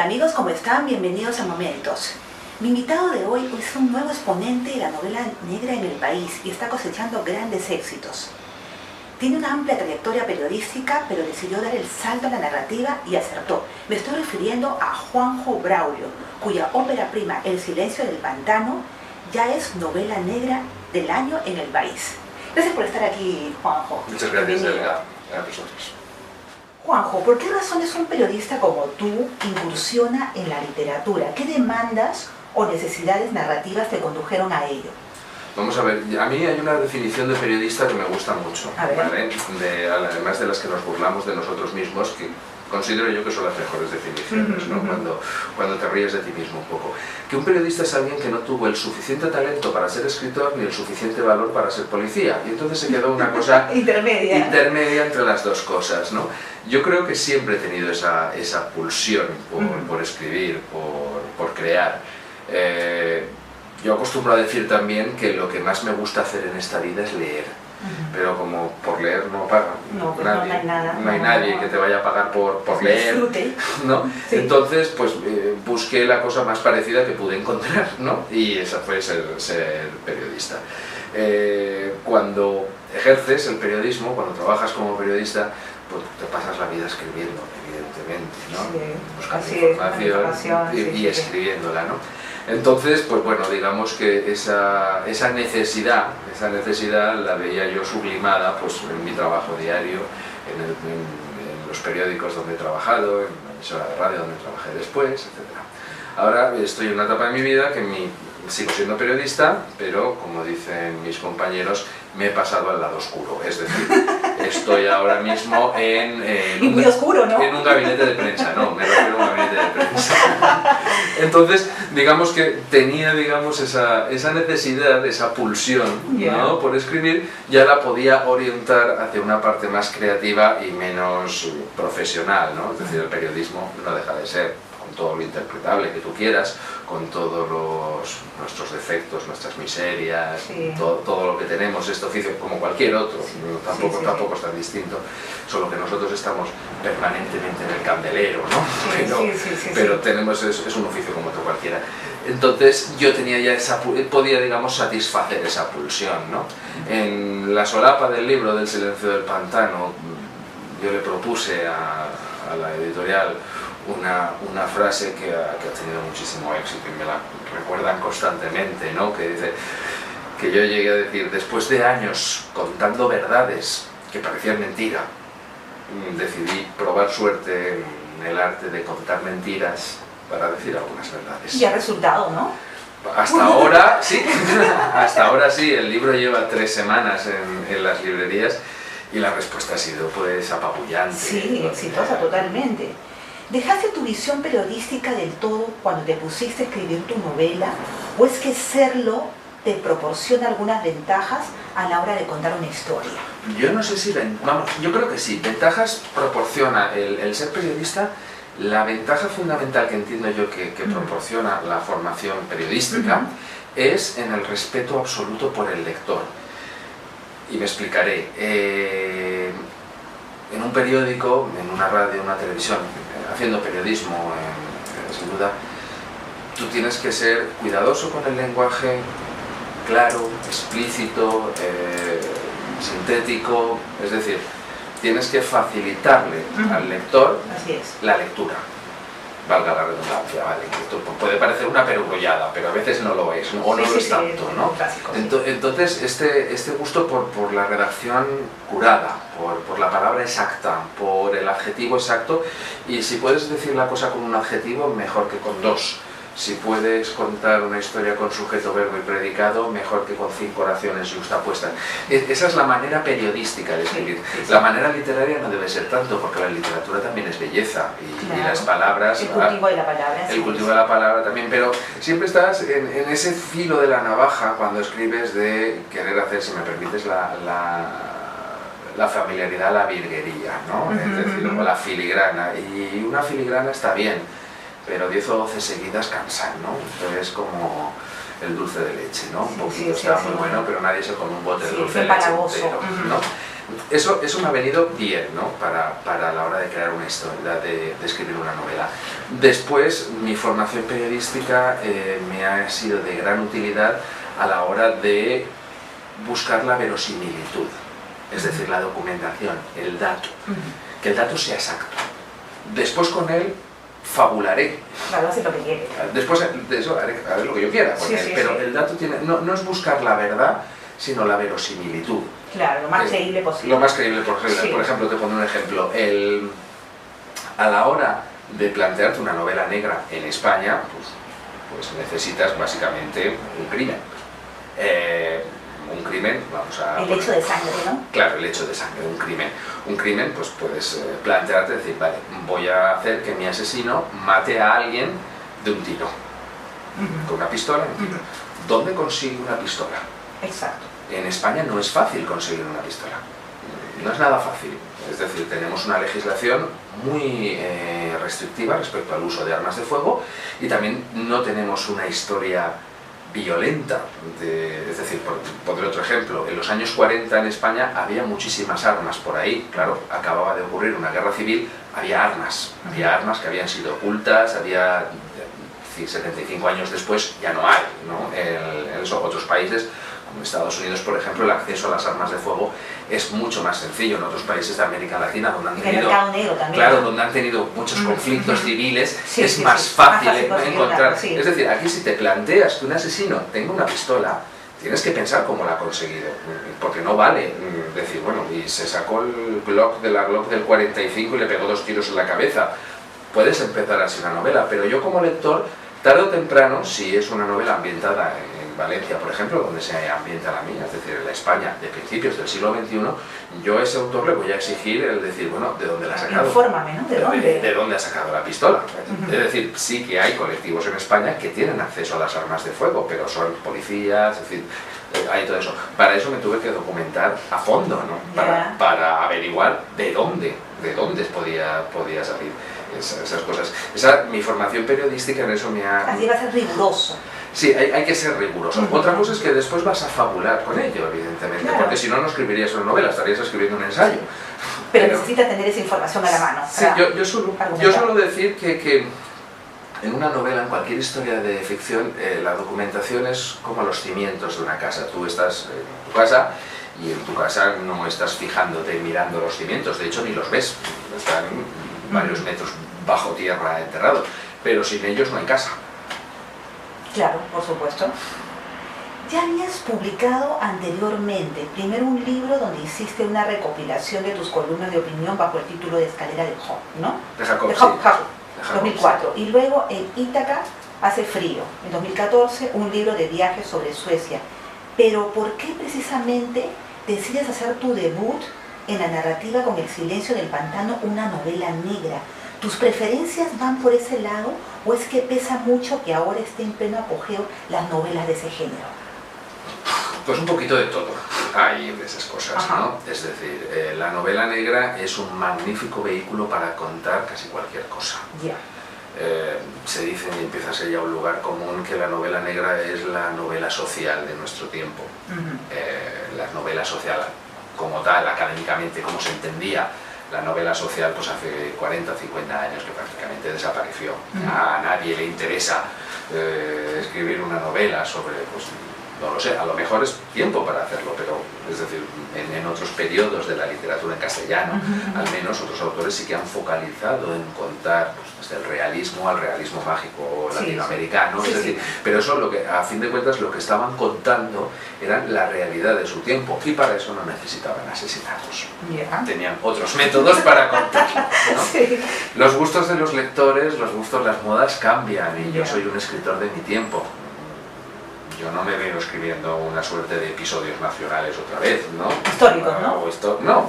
Amigos, ¿cómo están? Bienvenidos a Momentos. Mi invitado de hoy es un nuevo exponente de la novela negra en el país y está cosechando grandes éxitos. Tiene una amplia trayectoria periodística, pero decidió dar el salto a la narrativa y acertó. Me estoy refiriendo a Juanjo Braulio, cuya ópera prima El silencio del pantano ya es novela negra del año en el país. Gracias por estar aquí, Juanjo. Muchas gracias, Elga. A vosotros. Juanjo, ¿por qué razones un periodista como tú incursiona en la literatura? ¿Qué demandas o necesidades narrativas te condujeron a ello? Vamos a ver, a mí hay una definición de periodista que me gusta mucho, ¿vale? Además de las que nos burlamos de nosotros mismos, que considero yo que son las mejores definiciones, ¿no? Cuando te ríes de ti mismo un poco. Que un periodista es alguien que no tuvo el suficiente talento para ser escritor ni el suficiente valor para ser policía. Y entonces se quedó una cosa intermedia entre las dos cosas, ¿no? Yo creo que siempre he tenido esa pulsión por escribir, por crear. Yo acostumbro a decir también que lo que más me gusta hacer en esta vida es leer. Pero como por leer no pagan, no hay nadie que te vaya a pagar por leer, ¿no? Sí. Entonces pues busqué la cosa más parecida que pude encontrar, ¿no? Y esa fue ser periodista. Cuando ejerces el periodismo, cuando trabajas como periodista, pues te pasas la vida escribiendo, evidentemente, ¿no? Sí, buscando información y escribiéndola, ¿no? Entonces, pues bueno, digamos que esa necesidad la veía yo sublimada pues, en mi trabajo diario, en los periódicos donde he trabajado, en la emisora de radio donde trabajé después, etc. Ahora estoy en una etapa de mi vida que sigo siendo periodista, pero como dicen mis compañeros, me he pasado al lado oscuro, es decir, estoy ahora mismo en muy oscuro, ¿no? En un gabinete de prensa, no, me refiero a un gabinete de prensa. Entonces, digamos que tenía esa necesidad, esa pulsión, ¿no? Por escribir, ya la podía orientar hacia una parte más creativa y menos profesional, ¿no? Es decir, el periodismo no deja de ser, con todo lo interpretable que tú quieras, con todos nuestros defectos, nuestras miserias, todo lo que tenemos, este oficio, como cualquier otro, tampoco es tan distinto, solo que nosotros estamos permanentemente en el candelero, ¿no? Pero tenemos, es un oficio como otro cualquiera. Entonces yo tenía ya podía, digamos, satisfacer esa pulsión, ¿no? En la solapa del libro del silencio del pantano, yo le propuse a la editorial una frase que ha tenido muchísimo éxito y me la recuerdan constantemente, ¿no? Que dice que yo llegué a decir, después de años contando verdades que parecían mentira, decidí probar suerte en el arte de contar mentiras para decir algunas verdades. Y ha resultado, ¿no? Hasta ahora sí, hasta ahora sí, el libro lleva 3 semanas en las librerías y la respuesta ha sido pues apabullante. Sí, exitosa totalmente. ¿Dejaste tu visión periodística del todo cuando te pusiste a escribir tu novela? ¿O es que serlo te proporciona algunas ventajas a la hora de contar una historia? Yo no sé si... yo creo que sí. Ventajas proporciona el ser periodista. La ventaja fundamental que entiendo yo que proporciona la formación periodística es en el respeto absoluto por el lector. Y me explicaré. En un periódico, en una radio, en una televisión, haciendo periodismo, sin duda, tú tienes que ser cuidadoso con el lenguaje, claro, explícito, sintético, es decir, tienes que facilitarle al lector la lectura. Valga la redundancia, ¿vale? Esto puede parecer una perugollada, pero a veces no lo es, o no lo es tanto, ¿no? Entonces, este gusto por la redacción curada, por la palabra exacta, por el adjetivo exacto, y si puedes decir la cosa con un adjetivo, mejor que con 2. Si puedes contar una historia con sujeto, verbo y predicado, mejor que con 5 oraciones justapuestas. Esa es la manera periodística de escribir. La manera literaria no debe ser tanto, porque la literatura también es belleza. Y las palabras... El cultivo de la palabra. El cultivo de la palabra también, pero siempre estás en ese filo de la navaja cuando escribes de querer hacer, si me permites, la familiaridad, la virguería, ¿no? Es decir, o la filigrana. Y una filigrana está bien, pero 10 o 12 seguidas cansan, ¿no? Esto es como el dulce de leche, ¿no? Un poquito está muy bueno, pero nadie se come un bote de dulce de leche entero, ¿no? eso me ha venido bien, ¿no? Para la hora de crear una historia, de escribir una novela. Después, mi formación periodística me ha sido de gran utilidad a la hora de buscar la verosimilitud, es decir, la documentación, el dato, que el dato sea exacto. Después con él fabularé. Claro, hace lo que quiere. Después de eso haré lo que yo quiera con él, pero el dato no es buscar la verdad, sino la verosimilitud. Claro, lo más creíble posible. Lo más creíble posible. Por ejemplo, te pongo un ejemplo. A la hora de plantearte una novela negra en España, pues necesitas básicamente un crimen. Un crimen, vamos a... El hecho de sangre, ¿no? Claro, el hecho de sangre, un crimen. Un crimen, pues puedes plantearte, decir, vale, voy a hacer que mi asesino mate a alguien de un tiro. Con una pistola, un tiro. ¿Dónde consigue una pistola? Exacto. En España no es fácil conseguir una pistola. No es nada fácil. Es decir, tenemos una legislación muy restrictiva respecto al uso de armas de fuego y también no tenemos una historia violenta. Es decir, pondré otro ejemplo. En los años 40 en España había muchísimas armas por ahí. Claro, acababa de ocurrir una guerra civil, había armas que habían sido ocultas, 75 años después ya no hay, ¿no? En otros países, como Estados Unidos, por ejemplo, el acceso a las armas de fuego es mucho más sencillo. En otros países de América Latina, donde han tenido, donde han tenido muchos conflictos civiles, es más fácil encontrar. Es decir, aquí si te planteas que un asesino tenga una pistola, tienes que pensar cómo la ha conseguido, porque no vale decir, bueno, y se sacó el Glock de la Glock del 45 y le pegó 2 tiros en la cabeza. Puedes empezar así una novela, pero yo como lector, tarde o temprano, si es una novela ambientada en Valencia, por ejemplo, donde se ambienta la mía, es decir, en la España de principios del siglo XXI, yo a ese autor le voy a exigir el decir, bueno, ¿de dónde la ha sacado? Infórmame, ¿no? ¿De dónde ha sacado la pistola? Es decir, sí que hay colectivos en España que tienen acceso a las armas de fuego, pero son policías, es decir, hay todo eso. Para eso me tuve que documentar a fondo, ¿no? Para averiguar de dónde podía salir esas cosas. Mi formación periodística en eso me ha... Así va a ser riguroso. Sí, hay que ser riguroso. Otra cosa es que después vas a fabular con ello, evidentemente, porque si no, no escribirías una novela, estarías escribiendo un ensayo. Pero necesitas tener esa información a la mano. Sí, yo suelo decir que en una novela, en cualquier historia de ficción, la documentación es como los cimientos de una casa. Tú estás en tu casa y en tu casa no estás fijándote y mirando los cimientos, de hecho ni los ves, están varios metros bajo tierra enterrados, pero sin ellos no hay casa. Claro, por supuesto. Ya habías publicado anteriormente, primero un libro donde hiciste una recopilación de tus columnas de opinión bajo el título de Escalera de Job, ¿no? De Jacob, de Jacob, 2004. Y luego en Ítaca hace frío, en 2014, un libro de viajes sobre Suecia. Pero ¿por qué precisamente decides hacer tu debut en la narrativa con El silencio del pantano, una novela negra? ¿Tus preferencias van por ese lado o es que pesa mucho que ahora esté en pleno apogeo las novelas de ese género? Pues un poquito de todo hay de esas cosas, ¿no? Es decir, la novela negra es un magnífico vehículo para contar casi cualquier cosa. Se dice, y empieza a ser ya un lugar común, que la novela negra es la novela social de nuestro tiempo. La novela social como tal, académicamente, como se entendía la novela social, pues hace 40 o 50 años que prácticamente desapareció. A nadie le interesa escribir una novela sobre, pues, no lo sé, a lo mejor es tiempo para hacerlo, pero es decir, en otros periodos de la literatura en castellano, al menos otros autores sí que han focalizado en contar, pues, desde el realismo al realismo mágico latinoamericano, es decir, pero eso, lo que, a fin de cuentas, lo que estaban contando eran la realidad de su tiempo, y para eso no necesitaban asesinatos. Tenían otros métodos para contarlo, ¿no? Los gustos de los lectores, los gustos, las modas cambian, y yo soy un escritor de mi tiempo. Yo no me veo escribiendo una suerte de episodios nacionales otra vez, ¿no? Históricos, ¿no?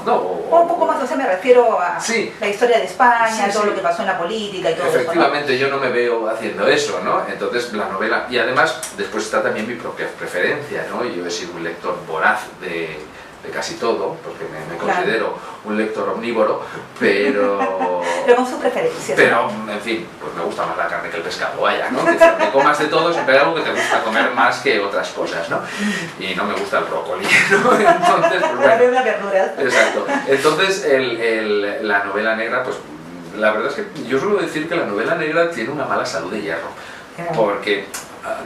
O un poco más, o sea, me refiero a la historia de España, todo lo que pasó en la política y todo Efectivamente, eso, ¿no? Yo no me veo haciendo eso, ¿no? Entonces, la novela... Y además, después está también mi propia preferencia, ¿no? Yo he sido un lector voraz de de casi todo, porque me Claro. considero un lector omnívoro, pero... Pero con sus preferencias. Pero, en fin, pues me gusta más la carne que el pescado, vaya, ¿no? Que me comas de todo, siempre hay algo que te gusta comer más que otras cosas, ¿no? Y no me gusta el brócoli, ¿no? Entonces, pues bueno. Una verdura. Exacto. Entonces, la novela negra, pues la verdad es que yo suelo decir que la novela negra tiene una mala salud de hierro, porque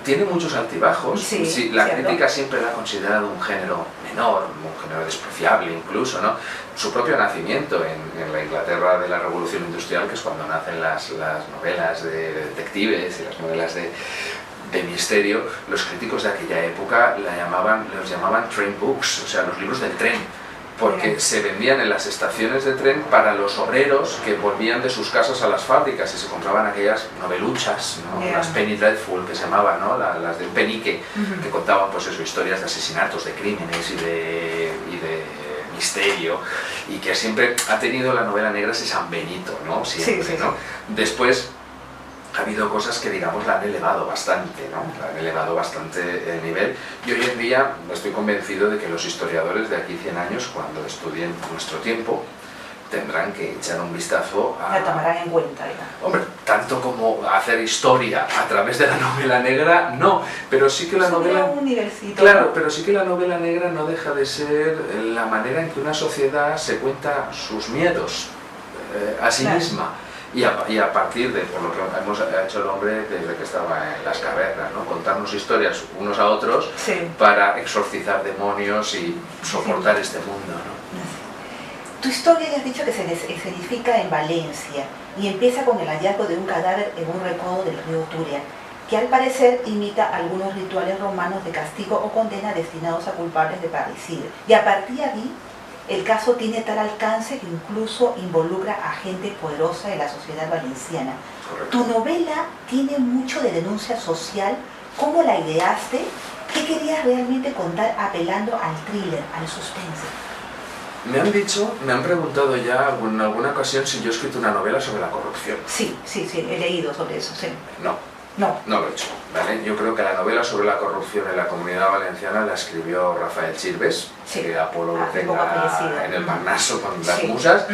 tiene muchos altibajos. Sí, la cierto. crítica siempre la ha considerado un género menor, un género despreciable incluso, ¿no? Su propio nacimiento en la Inglaterra de la Revolución Industrial, que es cuando nacen las novelas de detectives y las novelas de misterio, los críticos de aquella época los llamaban train books, o sea, los libros del tren, porque se vendían en las estaciones de tren para los obreros que volvían de sus casas a las fábricas y se compraban aquellas noveluchas, ¿no? Las Penny Dreadful, que se llamaban, ¿no? Las del penique, que contaban pues eso, historias de asesinatos, de crímenes y de misterio, y que siempre ha tenido la novela negra ese San Benito, ¿no? Siempre, Sí. ¿no? Después ha habido cosas que, digamos, la han elevado bastante, ¿no? La han elevado bastante el nivel, y hoy en día estoy convencido de que los historiadores de aquí 100 años, cuando estudien nuestro tiempo, tendrán que echar un vistazo a... La tomarán en cuenta, digamos. Hombre, tanto como hacer historia a través de la novela negra, no, pero sí que la novela... Un nivelcito. Claro, pero sí que la novela negra no deja de ser la manera en que una sociedad se cuenta sus miedos a sí misma. Y a partir de, por lo que hemos hecho el hombre desde que estaba en las cavernas, ¿no? Contarnos historias unos a otros para exorcizar demonios y soportar este mundo, ¿no? Tu historia ya has dicho que se edifica en Valencia y empieza con el hallazgo de un cadáver en un recodo del río Turia, que al parecer imita algunos rituales romanos de castigo o condena destinados a culpables de parricidio. Y a partir de ahí, el caso tiene tal alcance que incluso involucra a gente poderosa de la sociedad valenciana. Correcto. Tu novela tiene mucho de denuncia social. ¿Cómo la ideaste? ¿Qué querías realmente contar apelando al thriller, al suspense? Me han preguntado ya en alguna ocasión si yo he escrito una novela sobre la corrupción. Sí, he leído sobre eso, sí. No lo he hecho, ¿vale? Yo creo que la novela sobre la corrupción en la Comunidad Valenciana la escribió Rafael Chirves, que Apolo lo tenga en el Parnaso con las musas,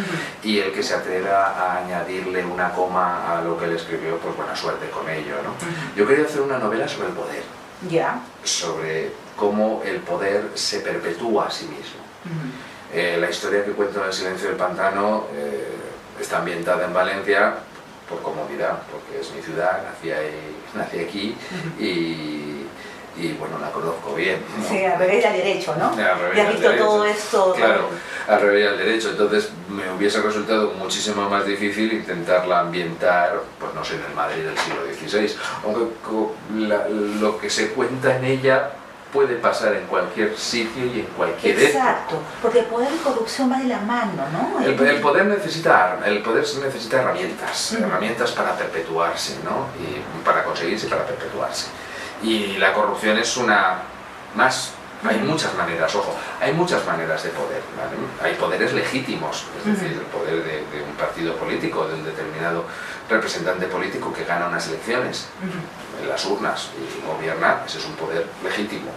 y el que se atreva a añadirle una coma a lo que él escribió, pues buena suerte con ello, ¿no? Yo quería hacer una novela sobre el poder, sobre cómo el poder se perpetúa a sí mismo. La historia que cuento en El silencio del pantano está ambientada en Valencia por comodidad, porque es mi ciudad, nací aquí y bueno, la conozco bien, ¿no? Sí, al revés y al derecho, ¿no? Al revés y has visto derecho. todo esto. Claro, al revés y al derecho. Entonces me hubiese resultado muchísimo más difícil intentarla ambientar, pues no sé, en el Madrid del siglo XVI, aunque lo que se cuenta en ella puede pasar en cualquier sitio y en cualquier época. Exacto, porque el poder y corrupción va de la mano, ¿no? El poder necesita herramientas, herramientas para perpetuarse, ¿no? Y para conseguirse y para perpetuarse. Y la corrupción es una más. Hay muchas maneras, ojo, hay muchas maneras de poder, ¿vale? Hay poderes legítimos, es decir, el poder de un partido político, de un determinado representante político que gana unas elecciones en las urnas y gobierna, ese es un poder legítimo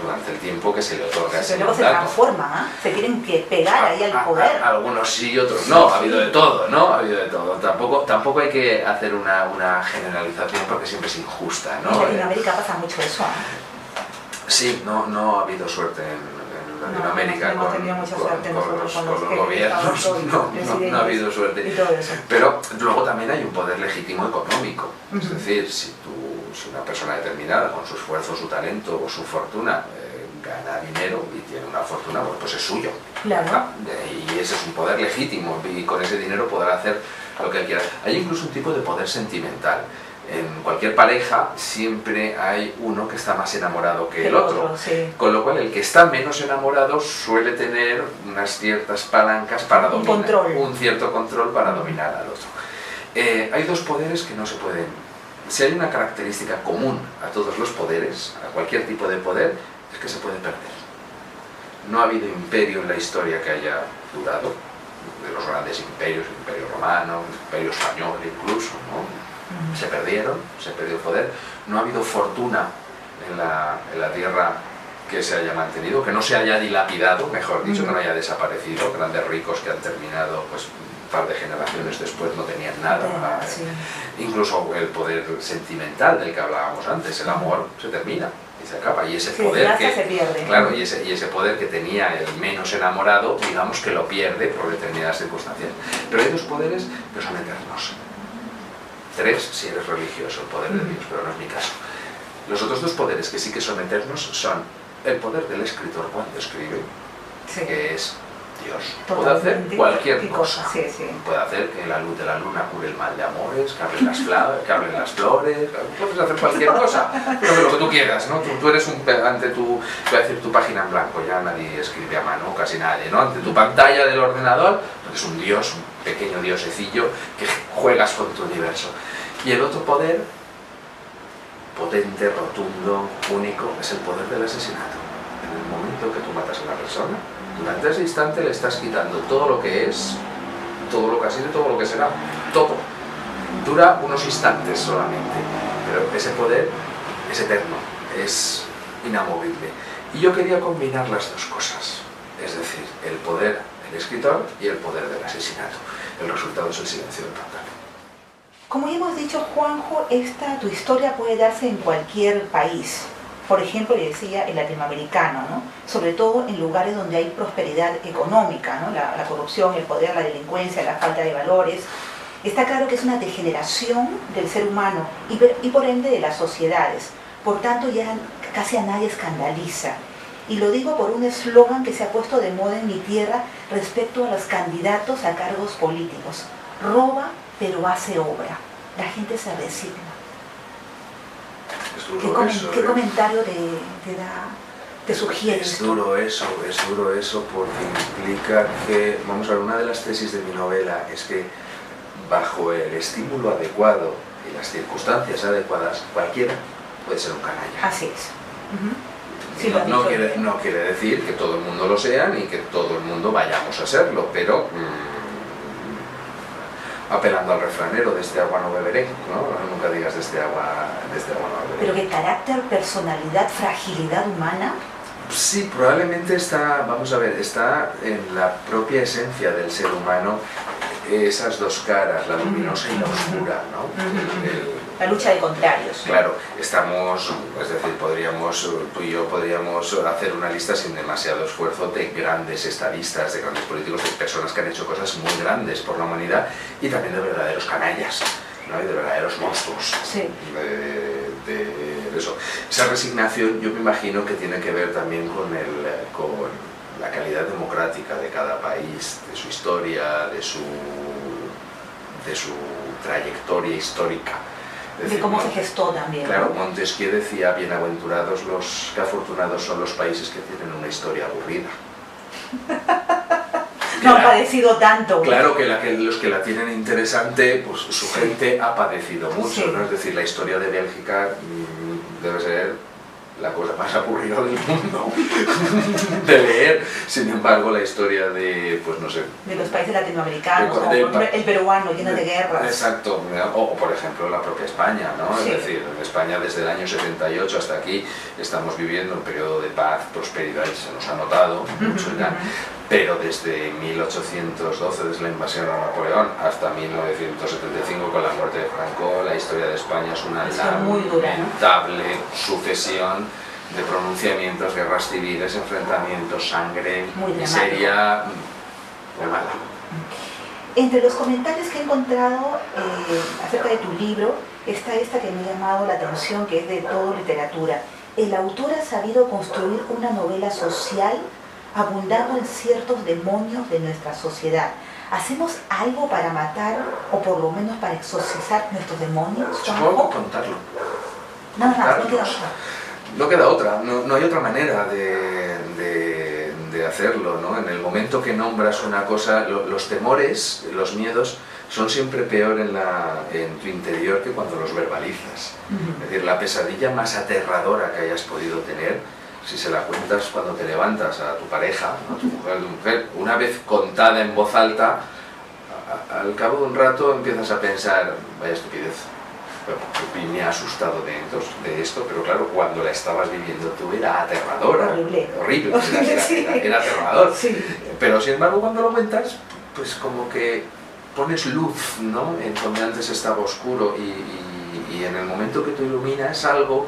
durante el tiempo que se le otorga ese Pero luego se transforma, ¿eh? Se tienen que pegar ahí al poder. Algunos sí y otros no, ha habido de todo, ¿no? Ha habido de todo. Tampoco hay que hacer una generalización porque siempre es injusta, ¿no? En Latinoamérica pasa mucho eso, ¿eh? Sí, no ha habido suerte en Latinoamérica no hemos tenido mucha suerte con los gobiernos, no ha habido suerte. Y todo eso. Pero luego también hay un poder legítimo económico, es decir, si una persona determinada con su esfuerzo, su talento o su fortuna gana dinero y tiene una fortuna, pues es suyo. Claro. Y ese es un poder legítimo y con ese dinero podrá hacer lo que él quiera. Hay incluso un tipo de poder sentimental. En cualquier pareja siempre hay uno que está más enamorado que el otro, con lo cual el que está menos enamorado suele tener unas ciertas palancas para dominar, un cierto control para dominar al otro. Hay dos poderes que no se pueden. Si hay una característica común a todos los poderes, a cualquier tipo de poder, es que se puede perder. No ha habido imperio en la historia que haya durado, de los grandes imperios, el imperio romano, el imperio español incluso, ¿no? Se perdió el poder. No ha habido fortuna en la tierra que se haya mantenido, que no se haya dilapidado, mejor dicho, que no haya desaparecido. Grandes ricos que han terminado, pues un par de generaciones después no tenían nada. Sí. Incluso el poder sentimental del que hablábamos antes, el amor se termina y se acaba, y ese Sí, poder que, se pierde. claro, y ese poder que tenía el menos enamorado, digamos que lo pierde por determinadas circunstancias. Pero hay dos poderes que son eternos. Tres si eres religioso, el poder de Dios, pero no es mi caso. Los otros dos poderes que sí que son eternos son el poder del escritor cuando escribe, Sí. que es Dios. Puede Totalmente. hacer cualquier cosa. Sí, sí. Puede hacer que la luz de la luna cure el mal de amores, que hablen las flores, puedes hacer cualquier cosa, pero lo que tú quieras, ¿no? Tú eres ante tu, voy a decir, tu página en blanco, ya nadie escribe a mano, casi nadie, ¿no? Ante tu pantalla del ordenador, eres un dios, un pequeño diosecillo que juegas con tu universo. Y el otro poder, potente, rotundo, único, es el poder del asesinato. En el momento que tú matas a una persona, durante ese instante le estás quitando todo lo que es, todo lo que ha sido y todo lo que será, todo. Dura unos instantes solamente, pero ese poder es eterno, es inamovible. Y yo quería combinar las dos cosas, es decir, el poder del escritor y el poder del asesinato. El resultado es el silencio del pantano. Como ya hemos dicho, Juanjo, tu historia puede darse en cualquier país. Por ejemplo, le decía, el latinoamericano, ¿no? Sobre todo en lugares donde hay prosperidad económica, ¿no? La corrupción, el poder, la delincuencia, la falta de valores. Está claro que es una degeneración del ser humano y por ende de las sociedades. Por tanto, ya casi a nadie escandaliza. Y lo digo por un eslogan que se ha puesto de moda en mi tierra respecto a los candidatos a cargos políticos. Roba, pero hace obra. La gente se resigna. ¿Qué comentario te sugiere? Es duro eso porque implica que, vamos a ver, una de las tesis de mi novela es que bajo el estímulo adecuado y las circunstancias adecuadas, cualquiera puede ser un canalla. Así es. Sí, no quiere decir que todo el mundo lo sea ni que todo el mundo vayamos a serlo, pero apelando al refranero, de este agua no beberé, ¿no? Nunca digas de este agua no beberé. Pero qué carácter, personalidad, fragilidad humana. Sí, probablemente está en la propia esencia del ser humano esas dos caras, la luminosa y la oscura, ¿no? La lucha de contrarios. Claro, es decir, tú y yo podríamos hacer una lista sin demasiado esfuerzo de grandes estadistas, de grandes políticos, de personas que han hecho cosas muy grandes por la humanidad y también de verdaderos canallas, ¿no? Y de verdaderos monstruos. Sí. De eso. Esa resignación yo me imagino que tiene que ver también con la calidad democrática de cada país, de su historia, de su trayectoria histórica. De cómo se gestó también. Claro, ¿no? Montesquieu decía, bienaventurados que afortunados son los países que tienen una historia aburrida. No han padecido tanto. Claro que los que la tienen interesante, pues su gente ha padecido mucho, Sí. ¿no? Es decir, la historia de Bélgica debe ser la cosa más aburrida del mundo de leer. Sin embargo, la historia de, pues no sé... De los países latinoamericanos, el peruano lleno de guerras. Exacto, o por ejemplo la propia España, ¿no? Sí. Es decir, en España desde el año 78 hasta aquí estamos viviendo un periodo de paz, prosperidad, y se nos ha notado mucho ya. Pero desde 1812, desde la invasión a Napoleón, hasta 1975 con la muerte de Franco, la historia de España es una lamentable sucesión de pronunciamientos, guerras civiles, enfrentamientos, sangre, miseria, muy mala. Entre los comentarios que he encontrado acerca de tu libro está esta que me ha llamado la atención, que es de Todo Literatura. El autor ha sabido construir una novela social abundando en ciertos demonios de nuestra sociedad. ¿Hacemos algo para matar o por lo menos para exorcizar nuestros demonios? Supongo que contarlo. Nada más, no queda otra. No queda otra, no hay otra manera de hacerlo, ¿no? En el momento que nombras una cosa, los temores, los miedos, son siempre peor en tu interior que cuando los verbalizas. Es decir, la pesadilla más aterradora que hayas podido tener, si se la cuentas cuando te levantas a tu pareja, a tu mujer, una vez contada en voz alta, al cabo de un rato empiezas a pensar, vaya estupidez, me ha asustado de esto, pero claro, cuando la estabas viviendo tú era aterradora. horrible. Horrible, Sí. era aterrador. Sí. Pero sin embargo cuando lo cuentas, pues como que pones luz, ¿no? En donde antes estaba oscuro y en el momento que tú iluminas algo,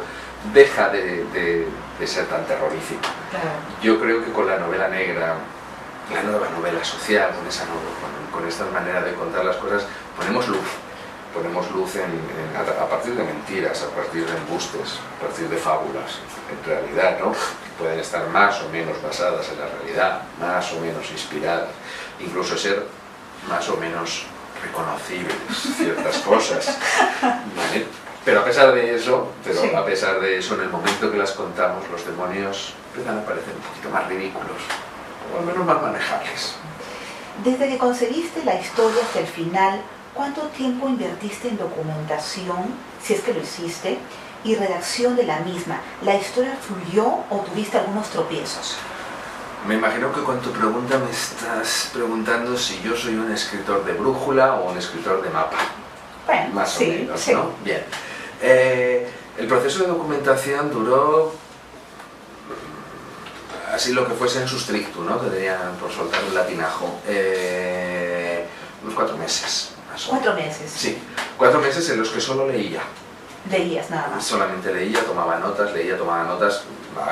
deja de ser tan terrorífico. Claro. Yo creo que con la novela negra, la nueva novela social, con esta manera de contar las cosas, ponemos luz a partir de mentiras, a partir de embustes, a partir de fábulas, en realidad, ¿no? Que pueden estar más o menos basadas en la realidad, más o menos inspiradas, incluso ser más o menos reconocibles ciertas cosas, ¿vale? Pero a pesar de eso, en el momento que las contamos, los demonios empiezan a parecer un poquito más ridículos, o al menos más manejables. Desde que concebiste la historia hasta el final, ¿cuánto tiempo invertiste en documentación, si es que lo hiciste, y redacción de la misma? ¿La historia fluyó o tuviste algunos tropiezos? Me imagino que con tu pregunta me estás preguntando si yo soy un escritor de brújula o un escritor de mapa. Bueno, más o sí, menos, sí. ¿no? Bien. El proceso de documentación duró así lo que fuese en su stricto, ¿no? Que tenían, por soltar un latinajo, unos 4 meses. Más o menos. 4 meses. Sí, 4 meses en los que solo leía. Leías nada más. Solamente leía, tomaba notas,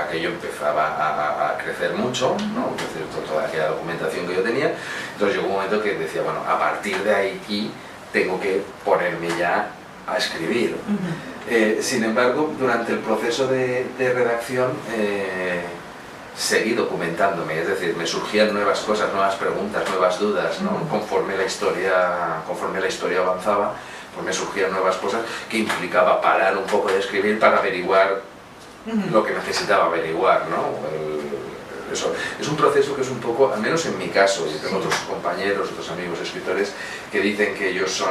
aquello empezaba a crecer mucho, ¿no? Es decir, toda aquella documentación que yo tenía. Entonces llegó un momento que decía, bueno, a partir de aquí tengo que ponerme ya a escribir. Sin embargo, durante el proceso de redacción seguí documentándome, es decir, me surgían nuevas cosas, nuevas preguntas, nuevas dudas, ¿no? Conforme la historia avanzaba, pues me surgían nuevas cosas que implicaba parar un poco de escribir para averiguar lo que necesitaba averiguar, ¿no? Eso es un proceso que es un poco, al menos en mi caso, y tengo otros compañeros, otros amigos escritores que dicen que ellos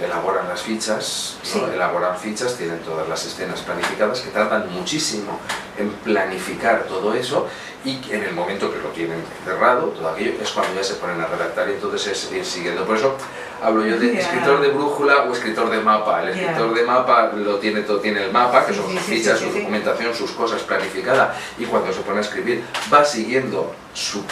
elaboran las fichas, ¿no? Sí. Elaboran fichas, tienen todas las escenas planificadas, que tardan muchísimo en planificar todo eso, y en el momento que lo tienen cerrado, todo aquello, es cuando ya se ponen a redactar, y entonces es ir siguiendo. Por eso hablo yo de escritor de brújula o escritor de mapa. El escritor de mapa lo tiene todo, tiene el mapa, que son sus fichas, su documentación, sus cosas planificadas, y cuando se pone a escribir va siguiendo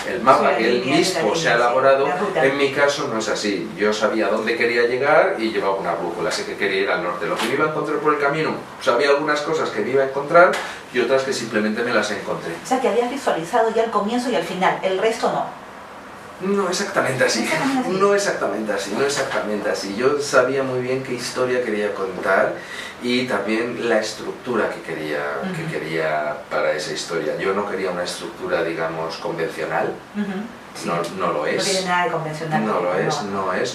el mapa que él mismo se ha elaborado. En mi caso no es así. Yo sabía dónde quería llegar y llevaba una brújula, sé que quería ir al norte. Lo que me iba a encontrar por el camino, sabía algunas cosas que me iba a encontrar y otras que simplemente me las encontré. O sea, que habías visualizado ya el comienzo y el final, el resto no. No exactamente así, no exactamente así. Yo sabía muy bien qué historia quería contar y también la estructura que quería para esa historia. Yo no quería una estructura, digamos, convencional, Sí. no lo es. No tiene nada de convencional.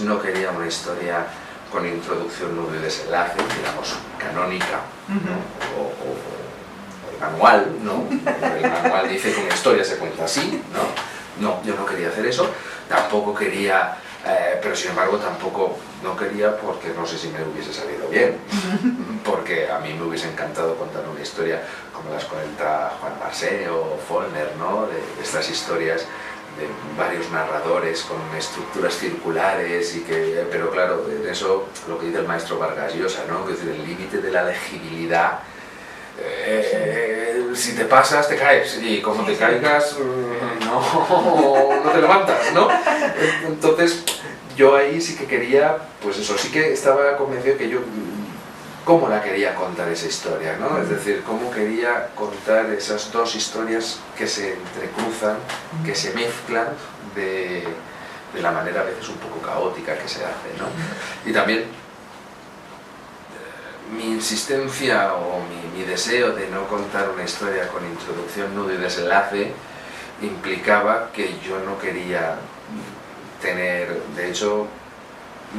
No quería una historia con introducción, nudo y desenlace, digamos, canónica, ¿no? o el manual, ¿no? El manual dice que una historia se cuenta así, ¿no? No, yo no quería hacer eso, tampoco quería, pero sin embargo tampoco no quería porque no sé si me hubiese salido bien, porque a mí me hubiese encantado contar una historia como las cuenta Juan Marsé o Follner, ¿no? De estas historias de varios narradores con estructuras circulares, pero claro, en eso lo que dice el maestro Vargas Llosa, ¿no? Es decir, el límite de la legibilidad. Si te pasas, te caes, y como te caigas, no te levantas, ¿no? Entonces, yo ahí sí que quería, pues eso, sí que estaba convencido que yo, cómo la quería contar esa historia, ¿no? Es decir, cómo quería contar esas dos historias que se entrecruzan, que se mezclan de la manera a veces un poco caótica que se hace, ¿no? Y también mi insistencia o mi deseo de no contar una historia con introducción, nudo y desenlace implicaba que yo no quería tener, de hecho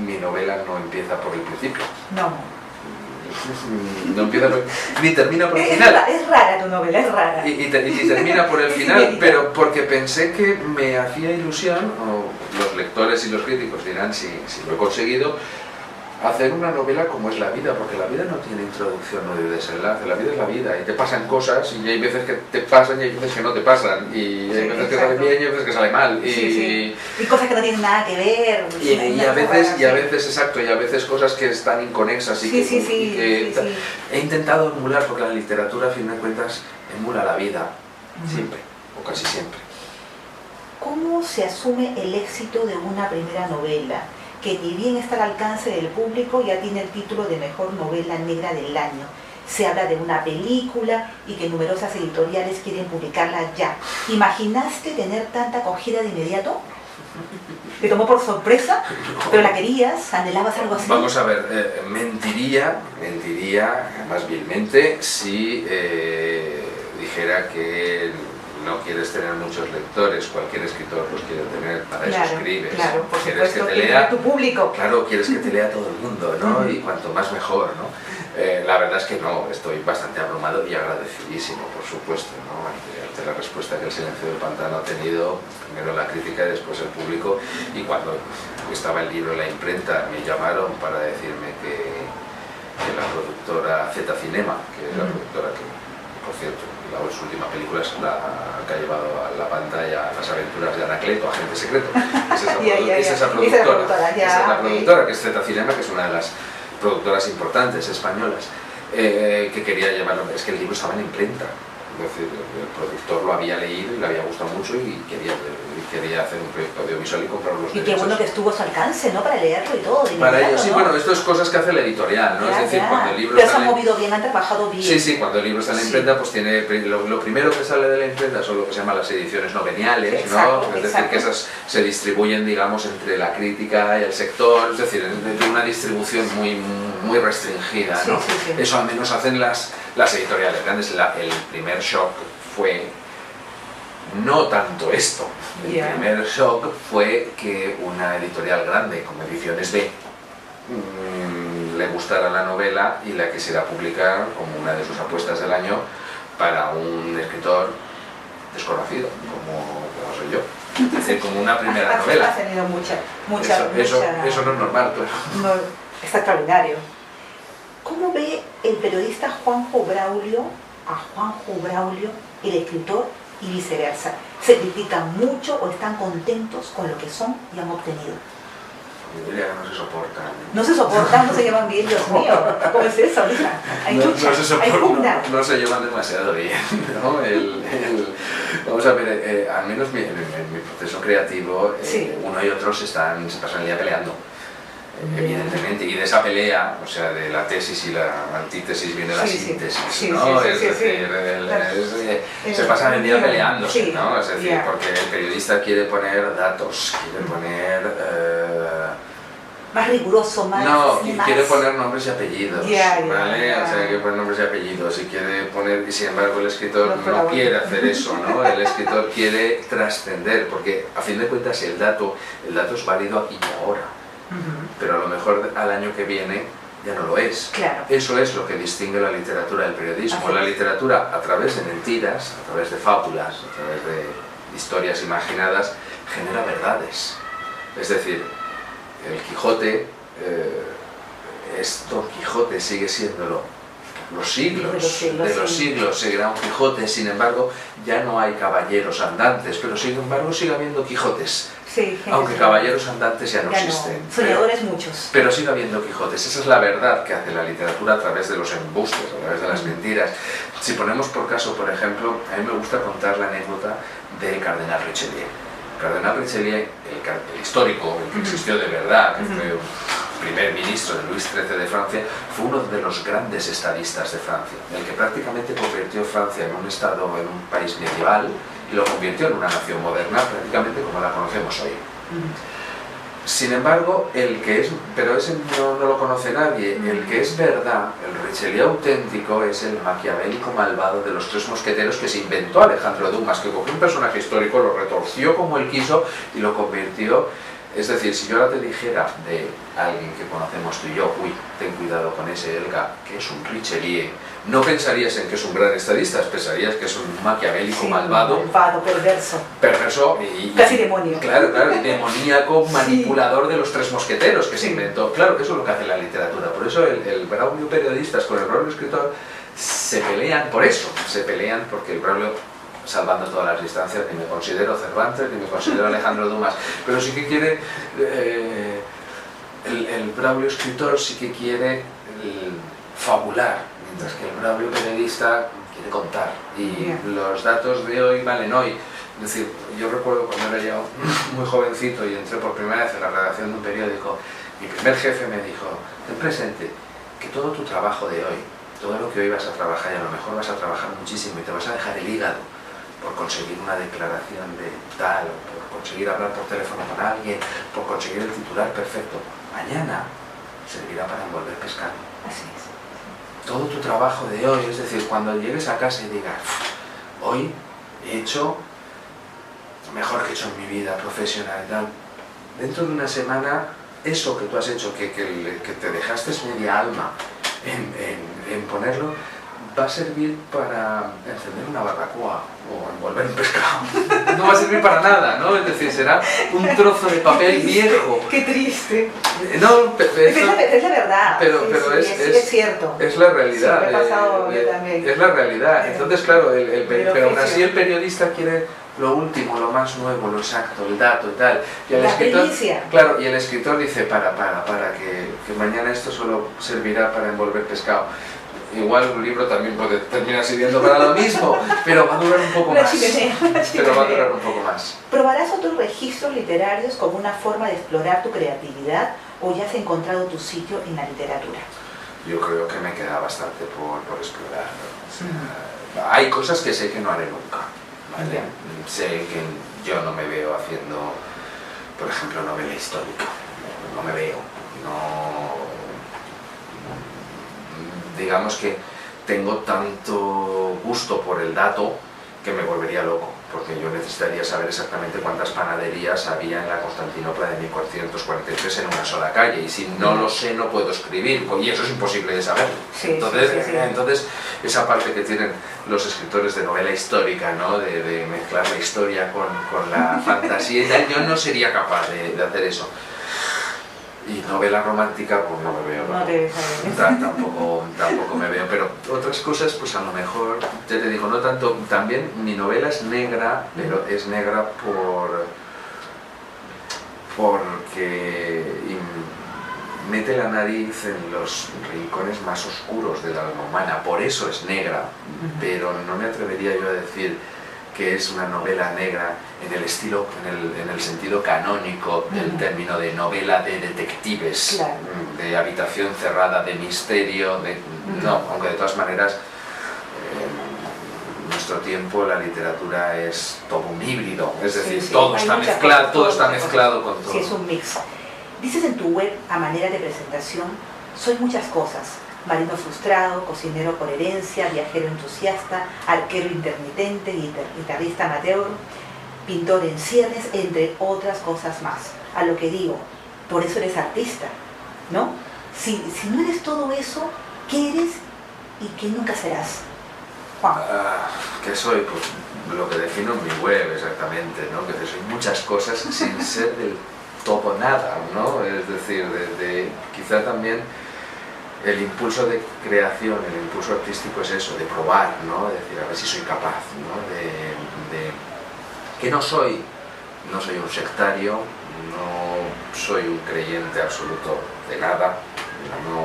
mi novela no empieza por el principio. No empieza ni termina por el final. Es rara tu novela, es rara. Y termina por el final, pero porque pensé que me hacía ilusión, o los lectores y los críticos dirán si lo he conseguido, hacer una novela como es la vida, porque la vida no tiene introducción, no de desenlace, la vida es la vida, y te pasan cosas, y hay veces que te pasan y hay veces que no te pasan, y hay veces que sale bien y hay veces que sale mal, y cosas que no tienen nada que ver. Y a veces cosas que están inconexas y que he intentado emular, porque la literatura a fin de cuentas emula la vida. siempre, o casi siempre. ¿Cómo se asume el éxito de una primera novela, que ni bien está al alcance del público, ya tiene el título de mejor novela negra del año? Se habla de una película y que numerosas editoriales quieren publicarla ya. ¿Imaginaste tener tanta acogida de inmediato? ¿Te tomó por sorpresa? ¿Pero la querías? ¿Anhelabas algo así? Vamos a ver, mentiría más vilmente si dijera que no quieres tener muchos lectores. Cualquier escritor los quiere tener, para eso escribes. Claro, por quieres supuesto, que te lea tu público. Claro, quieres que te lea todo el mundo, ¿no? Y cuanto más mejor, ¿no? La verdad es que no, estoy bastante abrumado y agradecidísimo, por supuesto, ¿no? Ante la respuesta que El silencio del pantano ha tenido, primero la crítica y después el público, y cuando estaba el libro en la imprenta me llamaron para decirme que la productora Z Cinema, que es la productora que, por cierto, su última película es la que ha llevado a la pantalla Las aventuras de Anacleto, agente secreto, es esa productora, esa es la productora, que es Z Cinema, que es una de las productoras importantes españolas, que quería llevarlo. Es que el libro estaba en imprenta, es decir, el productor lo había leído y le había gustado mucho y quería hacer un proyecto audiovisual y comprar los derechos. Y qué bueno que estuvo a su alcance, ¿no? Para leerlo y todo. Para ellos sí, ¿no? bueno, esto es cosas que hace la editorial, ¿no? Es decir, cuando el libro pero se han movido bien, han trabajado bien. Sí, cuando el libro está en la imprenta, pues tiene lo primero que sale de la imprenta son lo que se llama las ediciones noveniales, exacto, ¿no? Es decir, que esas se distribuyen, digamos, entre la crítica y el sector, es decir, de una distribución muy restringida, ¿no? Sí. Eso al menos hacen las editoriales grandes. El primer shock fue no tanto esto. El primer shock fue que una editorial grande como Ediciones B le gustara la novela y la quisiera publicar como una de sus apuestas del año para un escritor desconocido, como soy yo. Es decir, como una primera novela. Has tenido mucha... Eso no es normal, claro. No, está extraordinario. ¿Cómo ve el periodista Juanjo Braulio a Juanjo Braulio, el escritor, y viceversa? ¿Se critican mucho o están contentos con lo que son y han obtenido? Yo diría que no se soportan. No se soportan, no se llevan bien, Dios mío. ¿Cómo es eso, hija? Hay lucha, hay pugna. No se llevan demasiado bien, ¿no? Vamos a ver, al menos en mi proceso creativo, uno y otro se pasan el día peleando. Evidentemente, y de esa pelea, o sea, de la tesis y la antítesis viene la síntesis, ¿no? Es decir, se pasan el día peleándose, ¿no? Es decir, porque el periodista quiere poner datos, quiere poner... más riguroso, más... No, quiere poner nombres y apellidos, ¿vale? O sea, quiere poner nombres y apellidos y quiere poner... Y sin embargo el escritor no quiere hacer eso, ¿no? El escritor quiere trascender, porque a fin de cuentas el dato es válido aquí y ahora. Pero a lo mejor al año que viene ya no lo es. Claro. Eso es lo que distingue la literatura del periodismo. La literatura, a través de mentiras, a través de fábulas, a través de historias imaginadas, genera verdades. Es decir, el Quijote es Don Quijote, sigue siéndolo. Los siglos de los siglos seguirá un Quijote, sin embargo ya no hay caballeros andantes, pero sin embargo sigue habiendo Quijotes. Aunque caballeros andantes ya no existen. Soñadores muchos. Pero sigue habiendo Quijotes. Esa es la verdad que hace la literatura a través de los embustes, a través de las mentiras. Si ponemos por caso, por ejemplo, a mí me gusta contar la anécdota del cardenal Richelieu. El cardenal Richelieu, el histórico, el que existió de verdad, que fue primer ministro de Luis XIII de Francia, fue uno de los grandes estadistas de Francia, el que prácticamente convirtió Francia en un estado, en un país medieval, y lo convirtió en una nación moderna prácticamente como la conocemos hoy. Sin embargo, pero ese no lo conoce nadie, el que es verdad, el Richelieu auténtico, es el maquiavélico malvado de los tres mosqueteros que se inventó Alejandro Dumas, que cogió un personaje histórico, lo retorció como él quiso y lo convirtió. Es decir, si yo ahora te dijera de alguien que conocemos tú y yo, uy, ten cuidado con ese Elga, que es un Richelieu, no pensarías en que es un gran estadista, pensarías que es un maquiavélico malvado, perverso y casi demonio. Claro, y demoníaco, manipulador de los tres mosqueteros que se inventó. Claro, eso es lo que hace la literatura. Por eso el Braulio periodistas con el Braulio escritor se pelean por eso, se pelean porque el Braulio, salvando todas las distancias, ni me considero Cervantes, ni me considero Alejandro Dumas, pero sí que quiere, el Braulio escritor sí que quiere fabular, mientras que el Braulio periodista quiere contar. y los datos de hoy valen hoy. Es decir, yo recuerdo cuando era yo muy jovencito y entré por primera vez en la redacción de un periódico, mi primer jefe me dijo: ten presente que todo tu trabajo de hoy, todo lo que hoy vas a trabajar, y a lo mejor vas a trabajar muchísimo y te vas a dejar el hígado por conseguir una declaración de tal, o por conseguir hablar por teléfono con alguien, por conseguir el titular perfecto, mañana servirá para envolver pescado. Así es. Todo tu trabajo de hoy, es decir, cuando llegues a casa y digas: hoy he hecho lo mejor que he hecho en mi vida profesional y tal, dentro de una semana, eso que tú has hecho, que te dejaste media alma en ponerlo, va a servir para encender una barbacoa o envolver un pescado. No va a servir para nada, ¿no? Es decir, será un trozo de papel viejo. ¡Qué triste! No, es la verdad. Pero sí, es cierto. Es la realidad. Sí, me ha pasado yo también. Es la realidad. Entonces, claro, pero aún así el periodista quiere lo último, lo más nuevo, lo exacto, el dato y tal. Y el escritor, claro, y el escritor dice: para, que mañana esto solo servirá para envolver pescado. Igual un libro también puede terminar sirviendo para lo mismo, pero va a durar un poco más. Pero va a durar un poco más. ¿Probarás otros registros literarios como una forma de explorar tu creatividad o ya has encontrado tu sitio en la literatura? Yo creo que me queda bastante por explorar, ¿no? O sea, hay cosas que sé que no haré nunca, ¿vale? Sé que yo no me veo haciendo, por ejemplo, novela histórica. No me veo. No... Digamos que tengo tanto gusto por el dato que me volvería loco, porque yo necesitaría saber exactamente cuántas panaderías había en la Constantinopla de 1443 en una sola calle, y si no lo sé no puedo escribir, y eso es imposible de saber. Entonces, esa parte que tienen los escritores de novela histórica, ¿no? de mezclar la historia con la fantasía y tal, yo no sería capaz de hacer eso. Y novela romántica, pues no me veo, tampoco me veo, pero otras cosas, pues a lo mejor, ya te digo, no tanto. También mi novela es negra, pero es negra porque mete la nariz en los rincones más oscuros del alma humana, por eso es negra, pero no me atrevería yo a decir que es una novela negra en el estilo, en el sentido canónico del término de novela de detectives, claro, de habitación cerrada, de misterio, no, aunque de todas maneras en nuestro tiempo la literatura es todo un híbrido, es decir, todo está mezclado, todo está mezclado con todo. Sí, es un mix. Dices en tu web, a manera de presentación: soy muchas cosas. Marino frustrado, cocinero por herencia, viajero entusiasta, arquero intermitente, guitarrista amateur, pintor en ciernes, entre otras cosas más. A lo que digo, por eso eres artista, ¿no? Si no eres todo eso, ¿qué eres y qué nunca serás? Juan. ¿Qué soy? Pues lo que defino en mi web exactamente, ¿no? Que soy muchas cosas sin ser del todo nada, ¿no? Es decir, quizá también el impulso de creación, el impulso artístico es eso, de probar, ¿no? De decir, a ver si soy capaz, ¿no? Que no soy un sectario, no soy un creyente absoluto de nada, no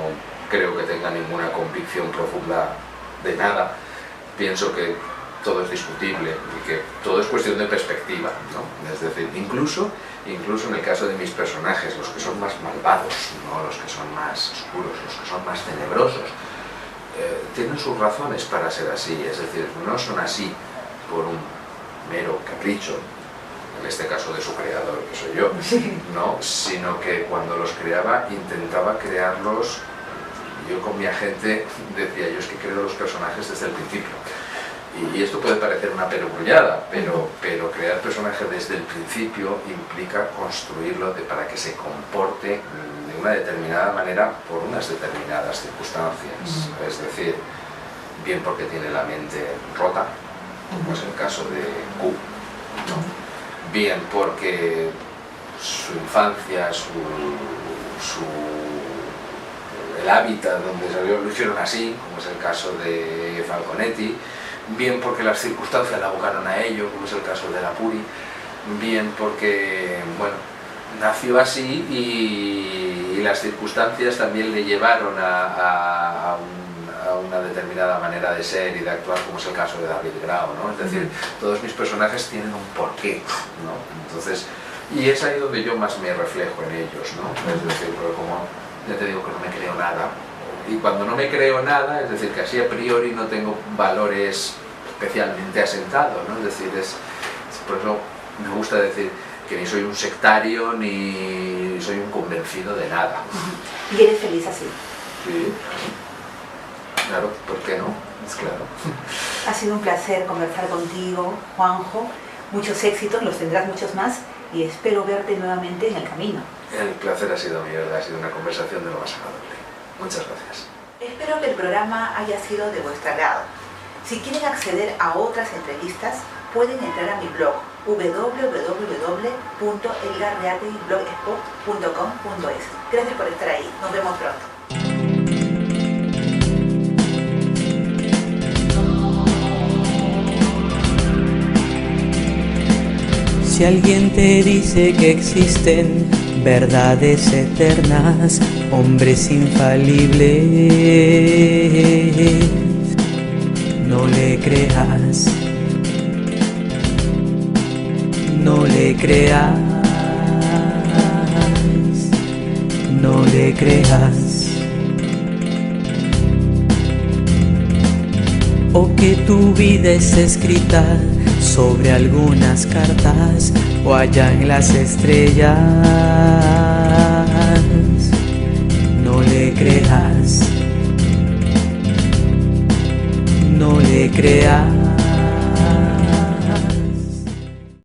creo que tenga ninguna convicción profunda de nada, pienso que todo es discutible y que todo es cuestión de perspectiva, ¿no? Es decir, incluso en el caso de mis personajes, los que son más malvados, ¿no? Los que son más oscuros, los que son más tenebrosos, tienen sus razones para ser así, es decir, no son así por un mero capricho, en este caso de su creador, que soy yo, ¿no? Sino que cuando los creaba intentaba crearlos, yo con mi agente decía, yo es que creo los personajes desde el principio. Y esto puede parecer una perogrullada, pero crear personajes desde el principio implica construirlo para que se comporte de una determinada manera por unas determinadas circunstancias. Es decir, bien porque tiene la mente rota, como es el caso de Q, ¿no? Bien porque su infancia, el hábitat donde salió lo hicieron así, como es el caso de Falconetti, bien porque las circunstancias la abocaron a ello, como es el caso de la Puri, bien porque, bueno, nació así y las circunstancias también le llevaron a un una determinada manera de ser y de actuar, como es el caso de David Grau, ¿no? Es decir, todos mis personajes tienen un porqué, ¿no? Entonces, y es ahí donde yo más me reflejo en ellos, ¿no? Es decir, porque como ya te digo que no me creo nada, y cuando no me creo nada, es decir, que así a priori no tengo valores especialmente asentados, ¿no? Es decir, por eso me gusta decir que ni soy un sectario ni soy un convencido de nada. ¿Y eres feliz así? Sí, claro, ¿por qué no? Es claro. Ha sido un placer conversar contigo, Juanjo. Muchos éxitos, los tendrás muchos más y espero verte nuevamente en el camino. El placer ha sido mío, ha sido una conversación de lo más agradable. Muchas gracias. Espero que el programa haya sido de vuestro agrado. Si quieren acceder a otras entrevistas, pueden entrar a mi blog www.edgarreategui.blogspot.com.es. Gracias por estar ahí. Nos vemos pronto. Si alguien te dice que existen verdades eternas, hombres infalibles, no le creas, no le creas, no le creas. O que tu vida es escrita sobre algunas cartas o allá en las estrellas, no le creas, no le creas.